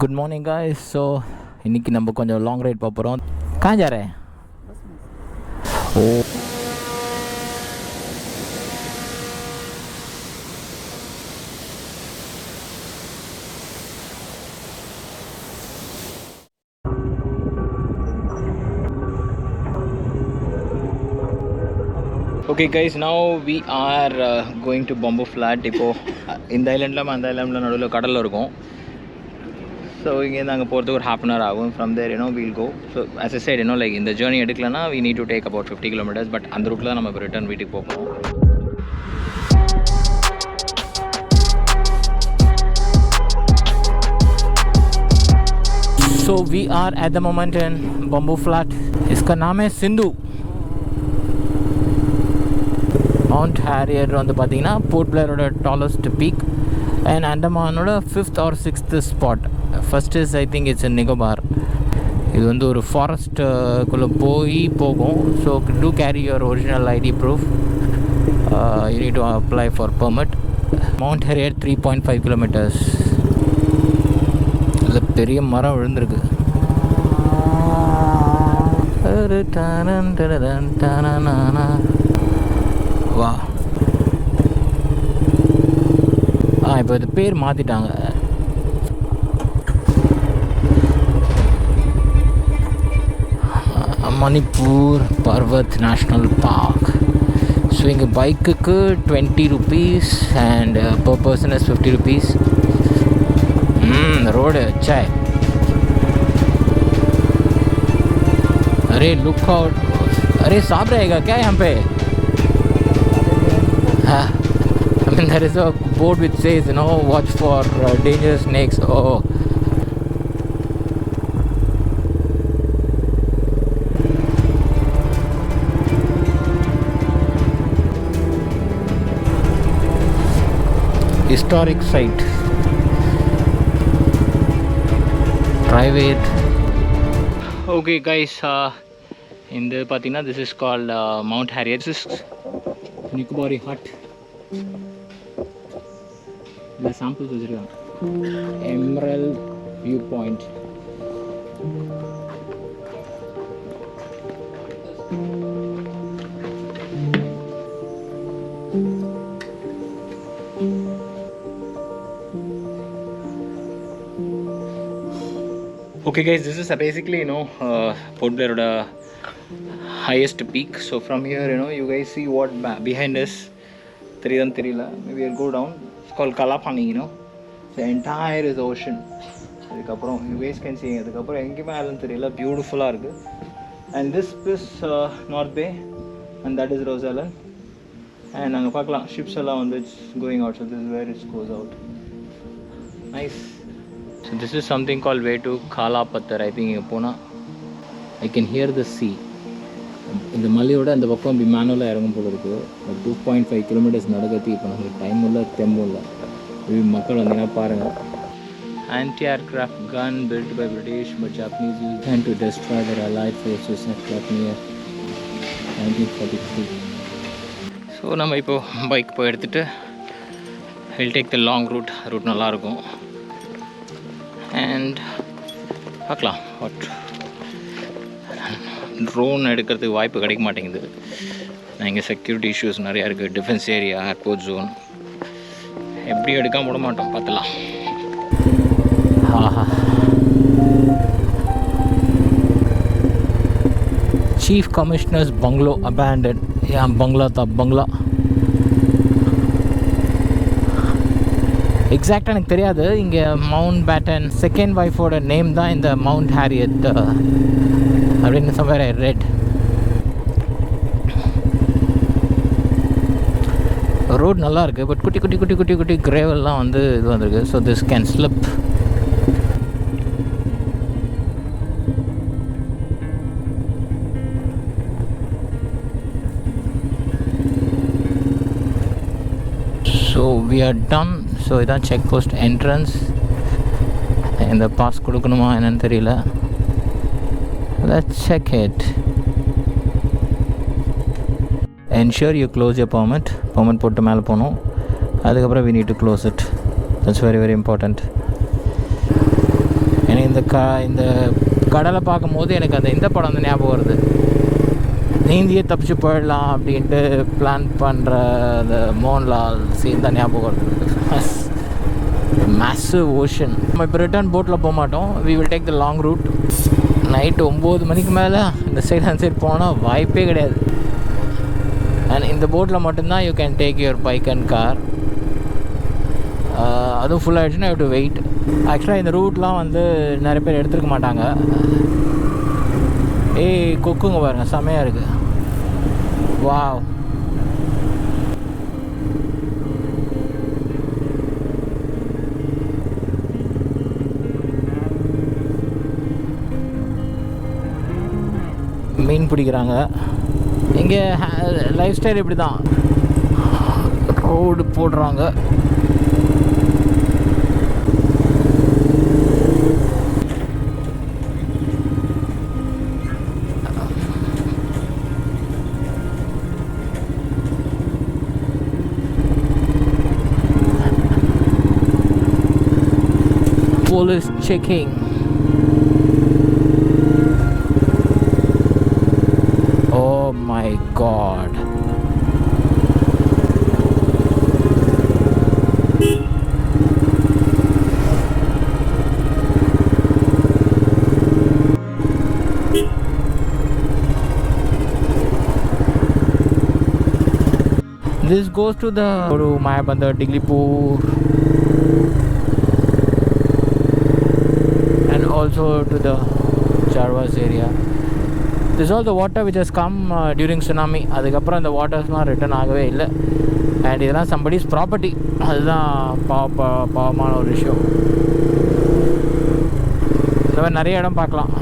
Good morning guys. So இன்னைக்கு நம்ம கொஞ்சம் லாங் ரைட் போக போகிறோம். कहाँ जा रहे हैं? Okay guys, now we are going to Bamboo Flat. இப்போ இந்த ஐலண்டில் அந்த ஐலண்டில் நடுவில் கடலில் இருக்கும். So இங்கேருந்து அங்கே போகிறதுக்கு ஒரு half an hour ஆகும். From there we'll go. So as I said, like இந்த journey எடுக்கலன்னா we need to take about 50 kilometers. But அந்த ரூட்டில் தான் நம்ம ரிட்டர்ன் வீட்டுக்கு போகணும். So we are at the moment in Bamboo Flat. इसका नाम है सिंधु. Mount Harriet வந்து பார்த்தீங்கன்னா போர்ட் பிளேயரோட டாலஸ்ட் பீக் அண்ட் அண்டமானோட 5th or 6th spot. First is I think it's in Nicobar. இது வந்து ஒரு ஃபாரஸ்ட்டுக்குள்ளே போகும். So to carry your original ID proof. You need to apply for permit. Mount Harriet 3.5 kilometres. இதில் பெரிய மரம் விழுந்திருக்கு. வா இப்போ இது பேர் மாற்றிட்டாங்க. Manipur Parvat national park. So இங்கே பைக்குக்கு 20 rupees and per person is 50 rupees. Road अच्छा है. अरे लुक आउट. अरे सांप रहेगा क्या यहाँ पे? I mean there is a board which says watch for dangerous snakes. Oh, historic site, private. Okay guys, in the patina this is called Mount Harriet. This is Nicobari hut. The samples வச்சிருக்காங்க. Emerald viewpoint. Okay guys, this is basically Port Blair highest peak. So from here you guys see what behind us. Therila. Maybe I'll go down. It's called Kalapani. The entire is ocean. You guys can see the beautiful. And this is North Bay, and that is Rose Island. And ships along it's going out. So this is where it goes out. Nice. So this is something called way to Kalapathar. I think I can hear the sea. இந்த மலையோட அந்த பக்கம் மேனுவலாக இறங்கும் போல இருக்குது. 2.5 kilometres நடக்கிறதுக்கு இப்போ நமக்கு டைம் இல்லை, தெம்பும் இல்லை. மக்கள் வந்தீங்கன்னா பாருங்கள். Anti-aircraft gun built by British but Japanese used them to destroy their allied forces at Kashmir 1943. So நம்ம இப்போது பைக் போய் எடுத்துகிட்டு we'll take the long route. Route நல்லாயிருக்கும். அண்ட் பார்க்கலாம். ட்ரோன் எடுக்கிறதுக்கு வாய்ப்பு கிடைக்க மாட்டேங்குது. இங்கே செக்யூரிட்டி இஷ்யூஸ் நிறையா இருக்குது. Defence area, airport zone. எப்படி எடுக்காம விட மாட்டோம். பார்த்துலாம். Chief commissioners bungalow abandon. ஏன் பங்களா தான் பங்களா எக்ஸாக்டாக எனக்கு தெரியாது. இங்கே மவுண்ட் பேட்டன் செகண்ட் ஒய்ஃபோட நேம் தான் இந்த மவுண்ட் ஹேரியட் அப்படின்னு somewhere I read. ரோட் நல்லா இருக்குது. பட் குட்டி குட்டி குட்டி குட்டி குட்டி கிரேவெல்லாம் வந்து இது வந்திருக்கு. So this can slip. So we are done. So இதான் செக் போஸ்ட் என்ட்ரன்ஸ். இந்த பாஸ் கொடுக்கணுமா என்னன்னு தெரியல. Let's check it. Ensure you close your permit. Permit போட்டு மேலே போகணும். அதுக்கப்புறம் we need to close it. That's very very important. இந்த கடலை பார்க்கும்போது எனக்கு அந்த இந்த படம் வந்து ஞாபகம் வருது. நீந்தியே தப்பிச்சு போயிடலாம் அப்படின்ட்டு பிளான் பண்ணுற அந்த மோகன்லால் சீன் தான் ஞாபகம் வருது. Massive ocean. நம்ம இப்போ ரிட்டர்ன் போட்டில் போக மாட்டோம். We will take the long route. Night 9 மணிக்கு மேலே இந்த சைடு அந்த சைடு போனால் வாய்ப்பே கிடையாது. அண்ட் இந்த போட்டில் மட்டும்தான் you can take your bike and car. அதுவும் ஃபுல் ஆகிடுச்சுன்னா யூ டு வெயிட். ஆக்சுவலாக இந்த ரூட்லாம் வந்து நிறைய பேர் எடுத்துருக்க மாட்டாங்க. கொக்குங்க பாருங்கள், செமையாக இருக்குது. வாவ். மீன் பிடிக்கிறாங்க இங்கே. லைஃப் ஸ்டைல் இப்படி தான், ரோடு போடுறாங்க. Police checking. Oh my god. This goes to the Mayabandar, Diglipur, and also to the Jarwas area. This is all the water which has come during tsunami. அதுக்கப்புறம் அந்த வாட்டர்ஸ்லாம் return ஆகவே இல்லை. And இதெல்லாம் somebody's property. அதுதான் பாவமான ஒரு விஷயம். இந்த மாதிரி நிறைய இடம் பார்க்கலாம்.